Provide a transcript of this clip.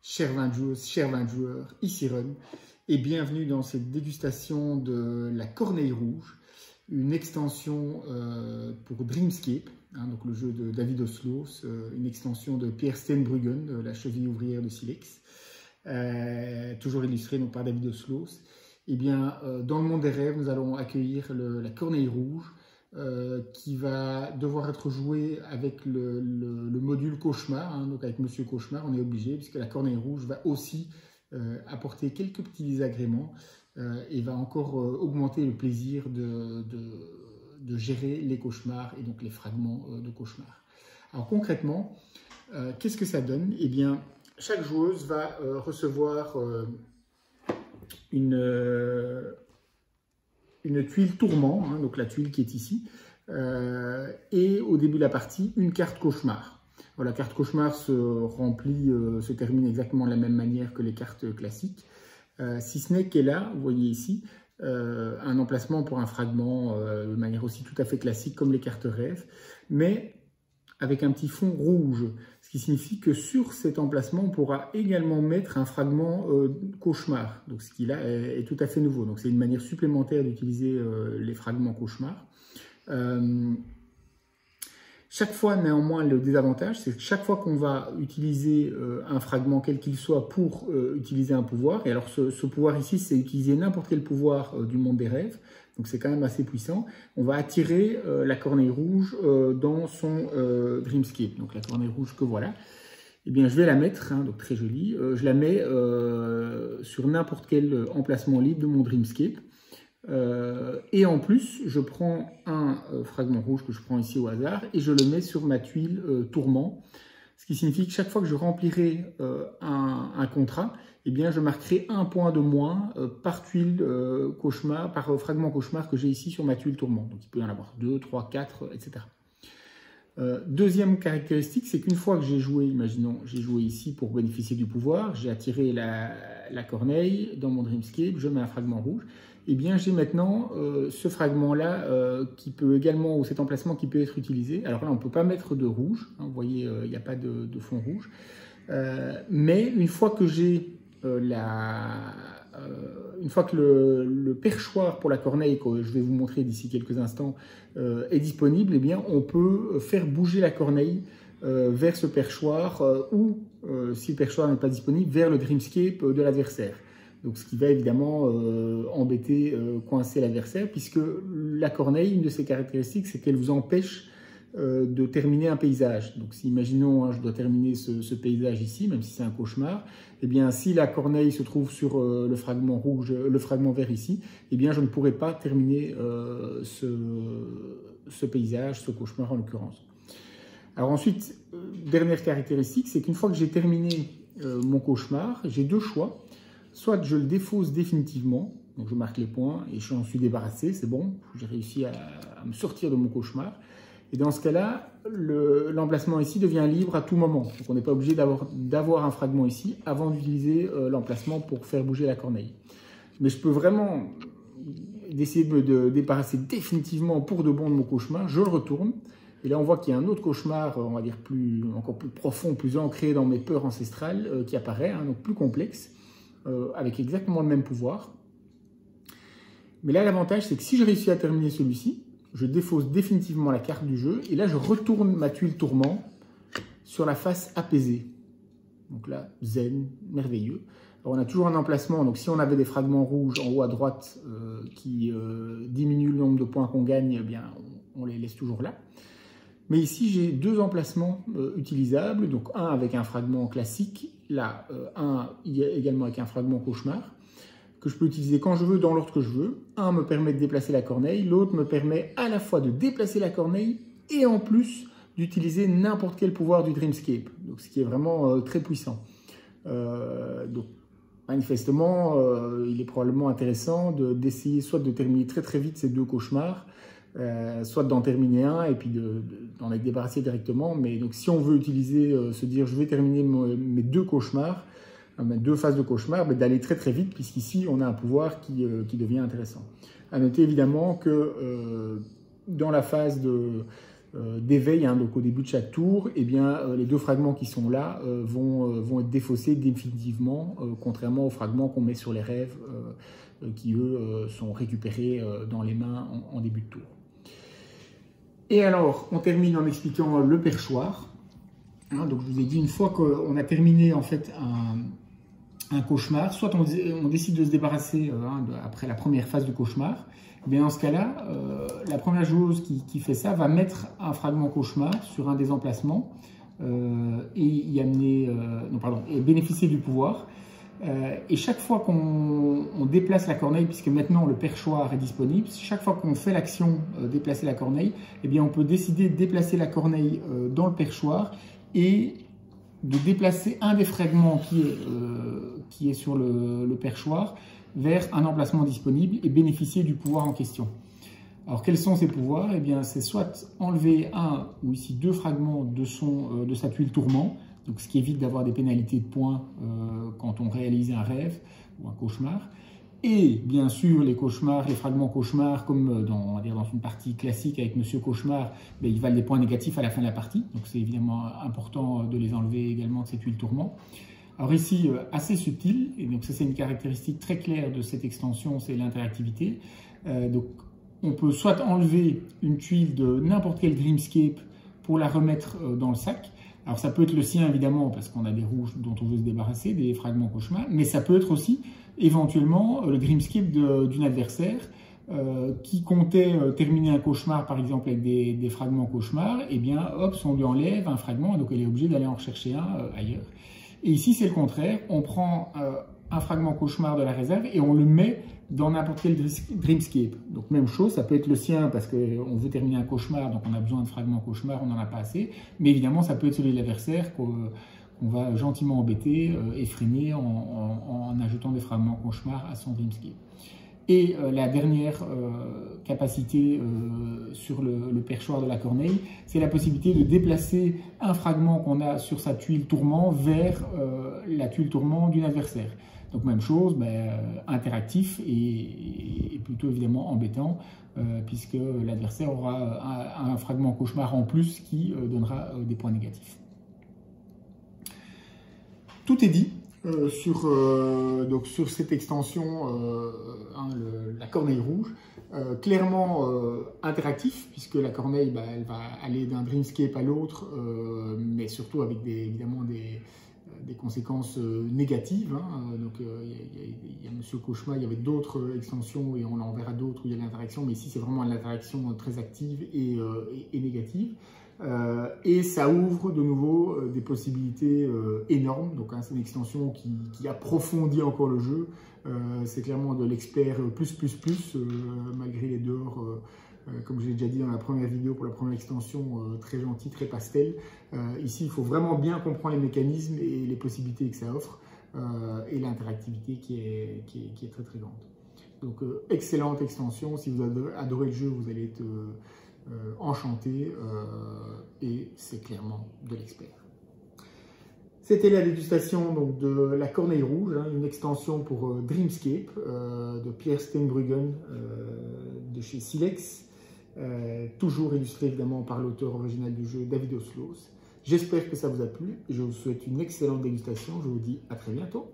Chers vin joueurs, ici Ron, et bienvenue dans cette dégustation de la Corneille Rouge, une extension pour Dreamscape, donc le jeu de David Oslos, une extension de Pierre Steenbruggen, de la cheville ouvrière de Silex, toujours illustré donc, par David Oslos. Et bien, dans le monde des rêves, nous allons accueillir la Corneille Rouge, qui va devoir être joué avec le module Cauchemar, donc avec Monsieur Cauchemar, on est obligé, puisque la Corneille Rouge va aussi apporter quelques petits désagréments et va encore augmenter le plaisir de gérer les cauchemars et donc les fragments de cauchemar. Alors concrètement, qu'est-ce que ça donne? Eh bien, chaque joueuse va recevoir une tuile tourment, donc la tuile qui est ici, et au début de la partie, une carte cauchemar. La carte cauchemar se termine exactement de la même manière que les cartes classiques, si ce n'est qu'elle a, vous voyez ici, un emplacement pour un fragment de manière aussi tout à fait classique comme les cartes rêves, mais avec un petit fond rouge, ce qui signifie que sur cet emplacement, on pourra également mettre un fragment cauchemar, donc ce qui là est tout à fait nouveau. Donc c'est une manière supplémentaire d'utiliser les fragments cauchemar. Chaque fois, néanmoins, le désavantage, c'est que chaque fois qu'on va utiliser un fragment, quel qu'il soit, pour utiliser un pouvoir, et alors ce pouvoir ici, c'est utiliser n'importe quel pouvoir du monde des rêves, donc c'est quand même assez puissant, on va attirer la Corneille Rouge dans son Dreamscape. Donc la Corneille Rouge que voilà, eh bien je vais la mettre, donc très jolie, je la mets sur n'importe quel emplacement libre de mon Dreamscape. Et en plus, je prends un fragment rouge que je prends ici au hasard et je le mets sur ma tuile tourment, ce qui signifie que chaque fois que je remplirai un contrat, eh bien, je marquerai un point de moins par tuile cauchemar, par fragment cauchemar que j'ai ici sur ma tuile tourment. Donc il peut y en avoir 2, 3, 4, etc. Deuxième caractéristique, c'est qu'une fois que j'ai joué, imaginons, j'ai joué ici pour bénéficier du pouvoir, j'ai attiré la corneille dans mon Dreamscape, je mets un fragment rouge, et bien j'ai maintenant ce fragment-là qui peut également, ou cet emplacement qui peut être utilisé. Alors là, on ne peut pas mettre de rouge, vous voyez, il n'y a pas de fond rouge, mais une fois que j'ai une fois que le perchoir pour la corneille, que je vais vous montrer d'ici quelques instants, est disponible, eh bien, on peut faire bouger la corneille vers ce perchoir ou, si le perchoir n'est pas disponible, vers le Dreamscape de l'adversaire. Donc, ce qui va évidemment embêter, coincer l'adversaire, puisque la corneille, une de ses caractéristiques, c'est qu'elle vous empêche de terminer un paysage. Donc, si, imaginons, je dois terminer ce paysage ici, même si c'est un cauchemar, eh bien, si la corneille se trouve sur le fragment rouge, le fragment vert ici, eh bien, je ne pourrai pas terminer ce paysage, ce cauchemar en l'occurrence. Alors ensuite, dernière caractéristique, c'est qu'une fois que j'ai terminé mon cauchemar, j'ai deux choix. Soit je le défausse définitivement, donc je marque les points et je m'en suis débarrassé, c'est bon, j'ai réussi à me sortir de mon cauchemar. Et dans ce cas-là, l'emplacement ici devient libre à tout moment. Donc on n'est pas obligé d'avoir un fragment ici avant d'utiliser l'emplacement pour faire bouger la corneille. Mais je peux vraiment essayer de me débarrasser définitivement pour de bon de mon cauchemar, je le retourne. Et là on voit qu'il y a un autre cauchemar, on va dire encore plus profond, plus ancré dans mes peurs ancestrales qui apparaît, donc plus complexe, avec exactement le même pouvoir. Mais là l'avantage c'est que si je réussis à terminer celui-ci, je défausse définitivement la carte du jeu et là je retourne ma tuile tourment sur la face apaisée. Donc là, zen, merveilleux. Alors on a toujours un emplacement, donc si on avait des fragments rouges en haut à droite qui diminuent le nombre de points qu'on gagne, eh bien on les laisse toujours là. Mais ici j'ai deux emplacements utilisables, donc un avec un fragment classique, là un également avec un fragment cauchemar, que je peux utiliser quand je veux, dans l'ordre que je veux. Un me permet de déplacer la corneille, l'autre me permet à la fois de déplacer la corneille et en plus d'utiliser n'importe quel pouvoir du Dreamscape, donc ce qui est vraiment très puissant. Donc manifestement, il est probablement intéressant d'essayer soit de terminer très très vite ces deux cauchemars, soit d'en terminer un et puis d'en être débarrassé directement. Mais donc si on veut utiliser, se dire je vais terminer mes deux cauchemars, deux phases de cauchemar, d'aller très très vite, puisqu'ici on a un pouvoir qui devient intéressant. À noter évidemment que dans la phase d'éveil, hein, donc au début de chaque tour, eh bien, les deux fragments qui sont là vont être défaussés définitivement, contrairement aux fragments qu'on met sur les rêves, qui eux sont récupérés dans les mains en début de tour. Et alors, on termine en expliquant le perchoir. Hein, donc, je vous ai dit, une fois qu'on a terminé en fait un cauchemar, soit on décide de se débarrasser après la première phase du cauchemar. Eh bien, dans ce cas-là, la première joueuse qui fait ça va mettre un fragment cauchemar sur un des emplacements et bénéficier du pouvoir. Et chaque fois qu'on déplace la corneille, puisque maintenant le perchoir est disponible, chaque fois qu'on fait l'action déplacer la corneille, eh bien, on peut décider de déplacer la corneille dans le perchoir et de déplacer un des fragments qui est sur le perchoir vers un emplacement disponible et bénéficier du pouvoir en question. Alors, quels sont ces pouvoirs? Eh bien, c'est soit enlever un ou ici deux fragments de sa tuile tourment, donc ce qui évite d'avoir des pénalités de points quand on réalise un rêve ou un cauchemar. Et bien sûr, les cauchemars, les fragments cauchemars, comme dans une partie classique avec Monsieur Cauchemar, ils valent des points négatifs à la fin de la partie. Donc c'est évidemment important de les enlever également de ces tuiles tourment. Alors ici, assez subtil, et donc ça c'est une caractéristique très claire de cette extension, c'est l'interactivité. Donc on peut soit enlever une tuile de n'importe quel Dreamscape pour la remettre dans le sac. Alors ça peut être le sien évidemment parce qu'on a des rouges dont on veut se débarrasser, des fragments cauchemar, mais ça peut être aussi éventuellement le Dreamscape d'une adversaire qui comptait terminer un cauchemar par exemple avec des fragments cauchemar, et bien hop, on lui enlève un fragment, donc elle est obligée d'aller en rechercher un ailleurs. Et ici c'est le contraire, on prend un fragment cauchemar de la réserve et on le met dans n'importe quel Dreamscape. Donc même chose, ça peut être le sien parce qu'on veut terminer un cauchemar, donc on a besoin de fragments cauchemar, on n'en a pas assez. Mais évidemment, ça peut être celui de l'adversaire qu'on va gentiment embêter et freiner en ajoutant des fragments cauchemar à son Dreamscape. Et la dernière capacité sur le perchoir de la corneille, c'est la possibilité de déplacer un fragment qu'on a sur sa tuile tourment vers la tuile tourment d'une adversaire. Donc même chose, interactif et plutôt évidemment embêtant, puisque l'adversaire aura un fragment cauchemar en plus qui donnera des points négatifs. Tout est dit sur cette extension, la corneille rouge. Clairement interactif, puisque la corneille elle va aller d'un Dreamscape à l'autre, mais surtout avec évidemment des conséquences négatives. Donc il y a Monsieur Cauchemar, il y avait d'autres extensions et on en verra d'autres où il y a l'interaction, mais ici c'est vraiment l'interaction très active et négative. Et ça ouvre de nouveau des possibilités énormes. Donc c'est une extension qui approfondit encore le jeu. C'est clairement de l'expert plus, malgré les dehors. Comme je l'ai déjà dit dans la première vidéo pour la première extension, très gentil, très pastel. Ici, il faut vraiment bien comprendre les mécanismes et les possibilités que ça offre et l'interactivité qui est très très grande. Donc, excellente extension. Si vous adorez le jeu, vous allez être enchanté et c'est clairement de l'expert. C'était la dégustation donc, de la corneille rouge, une extension pour Dreamscape de Pierre Steenbruggen de chez Silex. Toujours illustré évidemment par l'auteur original du jeu, David Oslos. J'espère que ça vous a plu et je vous souhaite une excellente dégustation. Je vous dis à très bientôt.